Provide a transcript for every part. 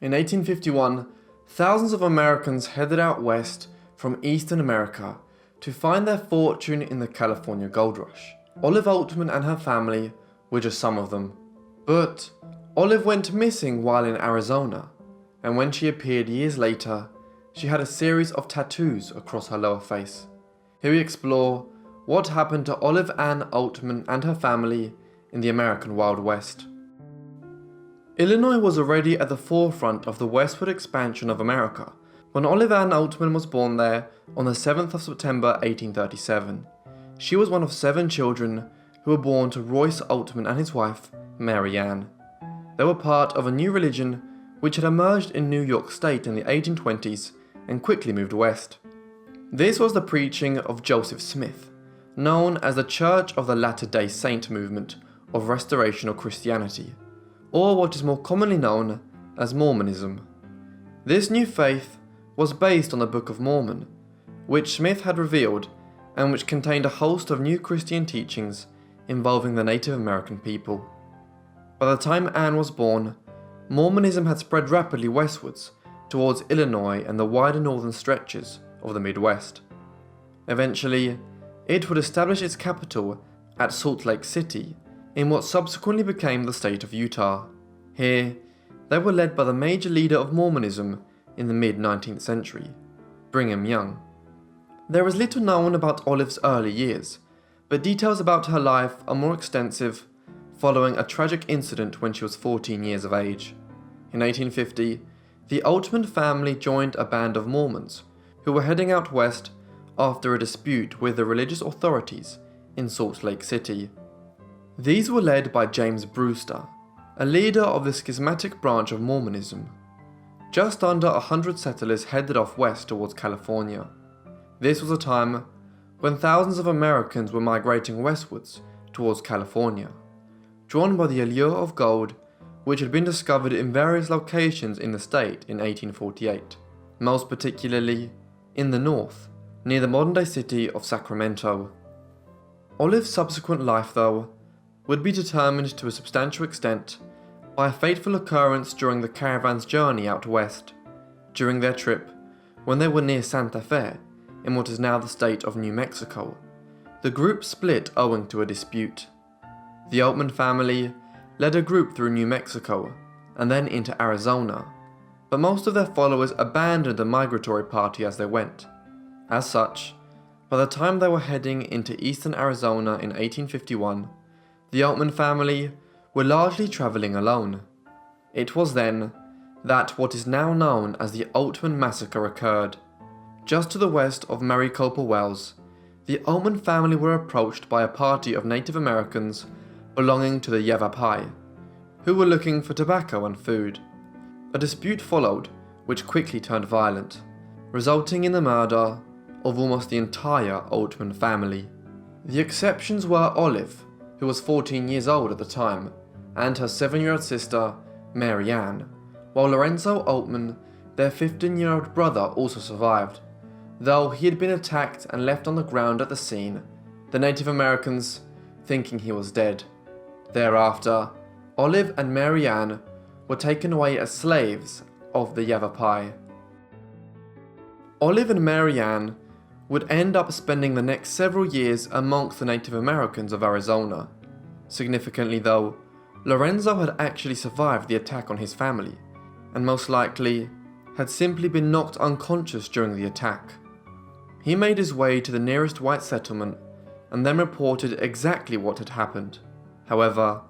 In 1851, thousands of Americans headed out west from Eastern America to find their fortune in the California gold rush. Olive Oatman and her family were just some of them. But Olive went missing while in Arizona, and when she appeared years later, she had a series of tattoos across her lower face. Here we explore what happened to Olive Ann Oatman and her family in the American Wild West. Illinois was already at the forefront of the westward expansion of America when Olive Ann Oatman was born there on the 7th of September 1837. She was one of 7 children who were born to Royce Oatman and his wife, Mary Ann. They were part of a new religion which had emerged in New York State in the 1820s and quickly moved west. This was the preaching of Joseph Smith, known as the Church of the Latter-day Saint movement of Restorational Christianity, or what is more commonly known as Mormonism. This new faith was based on the Book of Mormon, which Smith had revealed and which contained a host of new Christian teachings involving the Native American people. By the time Anne was born, Mormonism had spread rapidly westwards towards Illinois and the wider northern stretches of the Midwest. Eventually, it would establish its capital at Salt Lake City in what subsequently became the state of Utah. Here, they were led by the major leader of Mormonism in the mid-19th century, Brigham Young. There is little known about Olive's early years, but details about her life are more extensive following a tragic incident when she was 14 years of age. In 1850, the Oatman family joined a band of Mormons who were heading out west after a dispute with the religious authorities in Salt Lake City. These were led by James Brewster, a leader of the schismatic branch of Mormonism. Just under 100 settlers headed off west towards California. This was a time when thousands of Americans were migrating westwards towards California, drawn by the allure of gold which had been discovered in various locations in the state in 1848, most particularly in the north, near the modern-day city of Sacramento. Olive's subsequent life, though, would be determined to a substantial extent by a fateful occurrence during the caravan's journey out west. During their trip, when they were near Santa Fe, in what is now the state of New Mexico, the group split owing to a dispute. The Oatman family led a group through New Mexico and then into Arizona, but most of their followers abandoned the migratory party as they went. As such, by the time they were heading into eastern Arizona in 1851, the Oatman family were largely travelling alone. It was then that what is now known as the Oatman Massacre occurred. Just to the west of Maricopa Wells, the Oatman family were approached by a party of Native Americans belonging to the Yavapai, who were looking for tobacco and food. A dispute followed, which quickly turned violent, resulting in the murder of almost the entire Oatman family. The exceptions were Olive, who was 14 years old at the time, and her 7-year-old sister, Mary Ann, while Lorenzo Oatman, their 15-year-old brother, also survived, though he had been attacked and left on the ground at the scene, the Native Americans thinking he was dead. Thereafter, Olive and Mary Ann were taken away as slaves of the Yavapai. Olive and Mary Ann would end up spending the next several years amongst the Native Americans of Arizona. Significantly though, Lorenzo had actually survived the attack on his family, and most likely had simply been knocked unconscious during the attack. He made his way to the nearest white settlement and then reported exactly what had happened. However,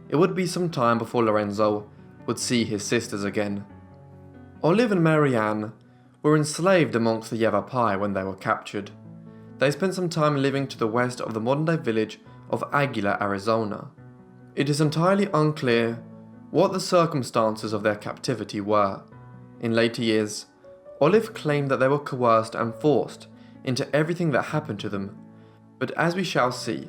it would be some time before Lorenzo would see his sisters again. Olive and Mary Ann were enslaved amongst the Yavapai when they were captured. They spent some time living to the west of the modern-day village of Aguila, Arizona. It is entirely unclear what the circumstances of their captivity were. In later years, Olive claimed that they were coerced and forced into everything that happened to them, but as we shall see,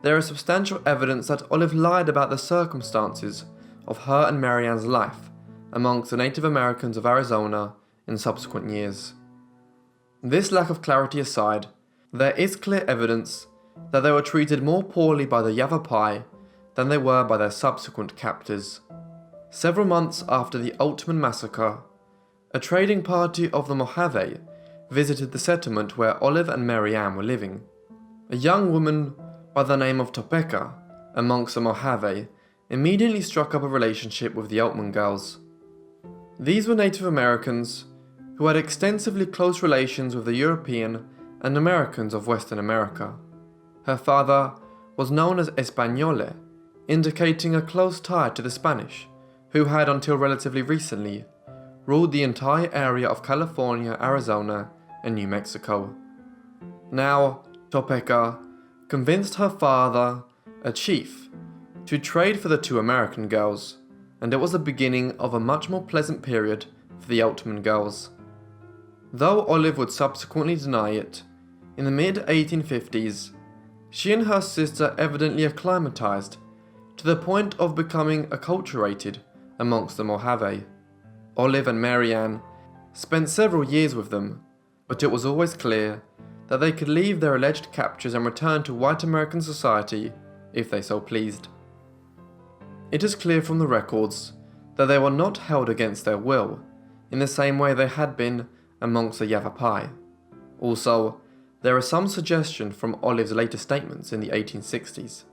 there is substantial evidence that Olive lied about the circumstances of her and Mary Ann's life amongst the Native Americans of Arizona in subsequent years. This lack of clarity aside, there is clear evidence that they were treated more poorly by the Yavapai than they were by their subsequent captors. several months after the Oatman massacre, a trading party of the Mohave visited the settlement where Olive and Mary Ann were living. A young woman by the name of Topeka, amongst the Mohave, immediately struck up a relationship with the Oatman girls. These were Native Americans who had extensively close relations with the European and Americans of Western America. Her father was known as Españole, indicating a close tie to the Spanish, who had until relatively recently ruled the entire area of California, Arizona, and New Mexico. Now, Topeka convinced her father, a chief, to trade for the two American girls, and it was the beginning of a much more pleasant period for the Oatman girls. Though Olive would subsequently deny it, in the mid-1850s, she and her sister evidently acclimatized to the point of becoming acculturated amongst the Mohave. Olive and Mary Ann spent several years with them, but it was always clear that they could leave their alleged captures and return to white American society if they so pleased. It is clear from the records that they were not held against their will, in the same way they had been amongst the Yavapai. Also, there is some suggestion from Olive's later statements in the 1860s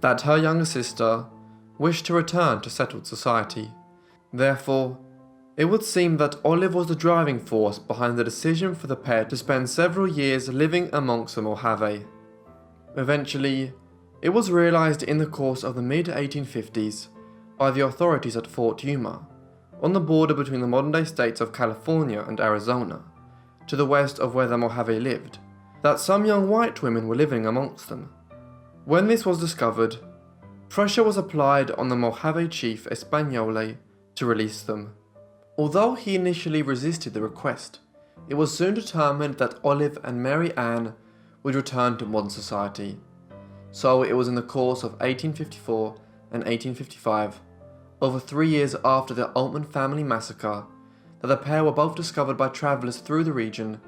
that her younger sister wished to return to settled society. Therefore, it would seem that Olive was the driving force behind the decision for the pair to spend several years living amongst the Mohave. Eventually, it was realized in the course of the mid-1850s by the authorities at Fort Yuma, on the border between the modern-day states of California and Arizona, to the west of where the Mohave lived, that some young white women were living amongst them. When this was discovered, pressure was applied on the Mohave chief Españole to release them. Although he initially resisted the request, it was soon determined that Olive and Mary Ann would return to modern society. So it was in the course of 1854 and 1855, over 3 years after the Oatman family massacre, that the pair were both discovered by travellers through the region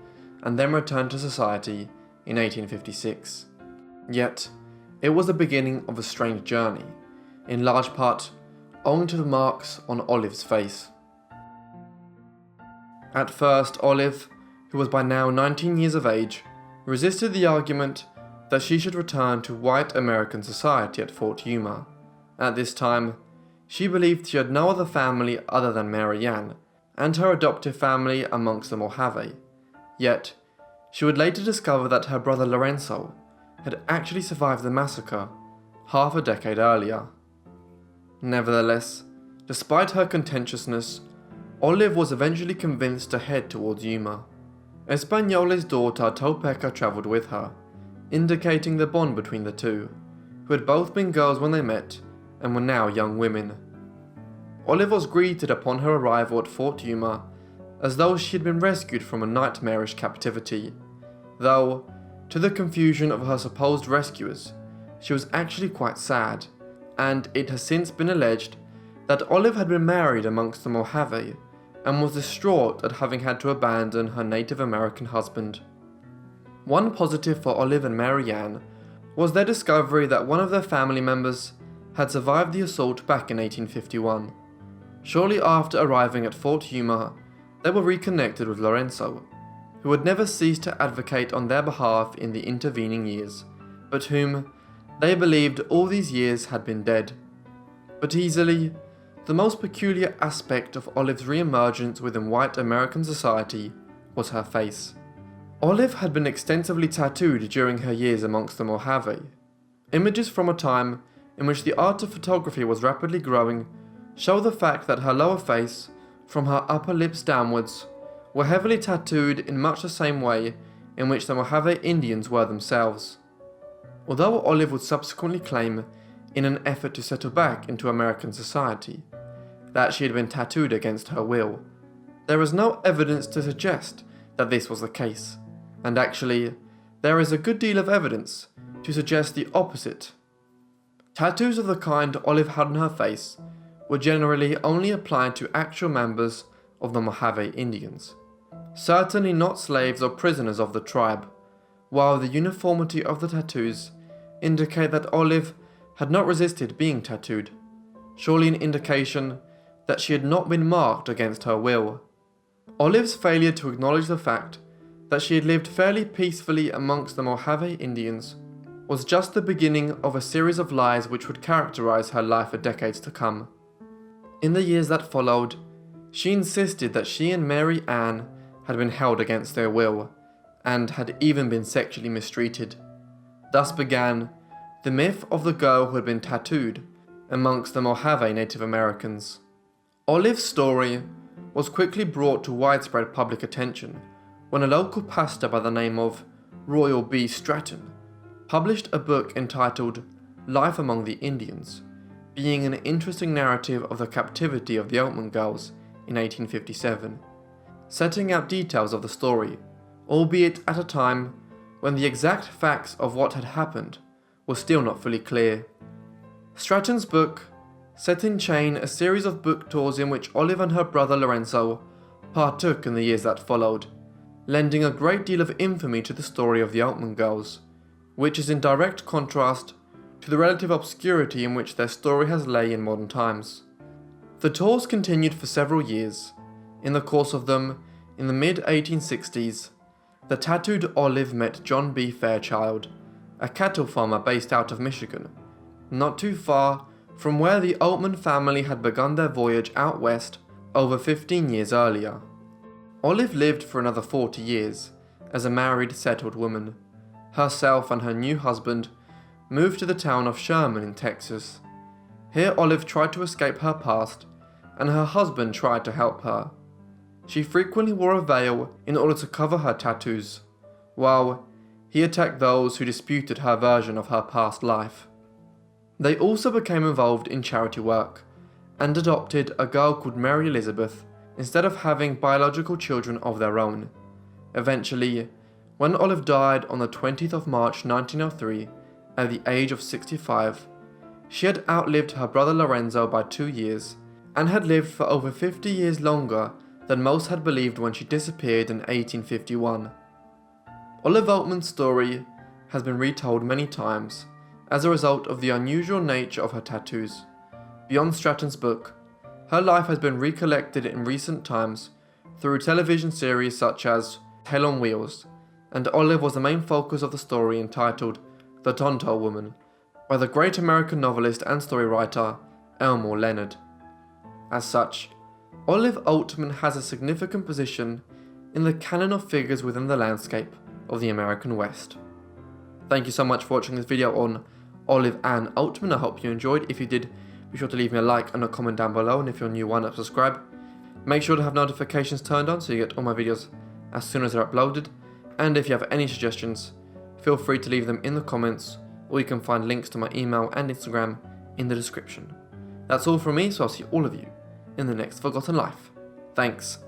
and then returned to society in 1856. Yet, it was the beginning of a strange journey, in large part owing to the marks on Olive's face. At first, Olive, who was by now 19 years of age, resisted the argument that she should return to white American society at Fort Yuma. At this time, she believed she had no other family other than Mary Ann and her adoptive family amongst the Mohave. Yet, she would later discover that her brother Lorenzo had actually survived the massacre half a decade earlier. Nevertheless, despite her contentiousness, Olive was eventually convinced to head towards Yuma. Españole's daughter Topeka travelled with her, indicating the bond between the two, who had both been girls when they met and were now young women. Olive was greeted upon her arrival at Fort Yuma as though she had been rescued from a nightmarish captivity, though, to the confusion of her supposed rescuers, she was actually quite sad, and it has since been alleged that Olive had been married amongst the Mohave and was distraught at having had to abandon her Native American husband. One positive for Olive and Mary Ann was their discovery that one of their family members had survived the assault back in 1851. Shortly after arriving at Fort Yuma, they were reconnected with Lorenzo, who had never ceased to advocate on their behalf in the intervening years, but whom they believed all these years had been dead. But easily, the most peculiar aspect of Olive's re-emergence within white American society was her face. Olive had been extensively tattooed during her years amongst the Mohave. Images from a time in which the art of photography was rapidly growing show the fact that her lower face, from her upper lips downwards, were heavily tattooed in much the same way in which the Mojave Indians were themselves. Although Olive would subsequently claim, in an effort to settle back into American society, that she had been tattooed against her will, there is no evidence to suggest that this was the case, and actually, there is a good deal of evidence to suggest the opposite. Tattoos of the kind Olive had on her face were generally only applied to actual members of the Mojave Indians, certainly not slaves or prisoners of the tribe, while the uniformity of the tattoos indicate that Olive had not resisted being tattooed, surely an indication that she had not been marked against her will. Olive's failure to acknowledge the fact that she had lived fairly peacefully amongst the Mojave Indians was just the beginning of a series of lies which would characterize her life for decades to come. In the years that followed, she insisted that she and Mary Ann had been held against their will, and had even been sexually mistreated. Thus began the myth of the girl who had been tattooed amongst the Mohave Native Americans. Olive's story was quickly brought to widespread public attention when a local pastor by the name of Royal B. Stratton published a book entitled Life Among the Indians, being an interesting narrative of the captivity of the Oatman girls in 1857, setting out details of the story, albeit at a time when the exact facts of what had happened were still not fully clear. Stratton's book set in chain a series of book tours in which Olive and her brother Lorenzo partook in the years that followed, lending a great deal of infamy to the story of the Oatman girls, which is in direct contrast to the relative obscurity in which their story has lay in modern times. The tours continued for several years. In the course of them, in the mid-1860s, the tattooed Olive met John B. Fairchild, a cattle farmer based out of Michigan, not too far from where the Oatman family had begun their voyage out west over 15 years earlier. Olive lived for another 40 years as a married, settled woman. Herself and her new husband moved to the town of Sherman in Texas. Here Olive tried to escape her past, and her husband tried to help her. She frequently wore a veil in order to cover her tattoos, while he attacked those who disputed her version of her past life. They also became involved in charity work, and adopted a girl called Mary Elizabeth instead of having biological children of their own. Eventually, when Olive died on the 20th of March 1903, at the age of 65, she had outlived her brother Lorenzo by 2 years, and had lived for over 50 years longer than most had believed when she disappeared in 1851. Olive Oatman's story has been retold many times as a result of the unusual nature of her tattoos. Beyond Stratton's book, her life has been recollected in recent times through television series such as Hell on Wheels, and Olive was the main focus of the story entitled The Tonto Woman by the great American novelist and story writer Elmore Leonard. As such, Olive Oatman has a significant position in the canon of figures within the landscape of the American West. Thank you so much for watching this video on Olive Ann Oatman. I hope you enjoyed. If you did, be sure to leave me a like and a comment down below, and if you're new, why not subscribe? Make sure to have notifications turned on so you get all my videos as soon as they're uploaded, and if you have any suggestions, feel free to leave them in the comments, or you can find links to my email and Instagram in the description. That's all from me, so I'll see all of you in the next Forgotten Life. Thanks.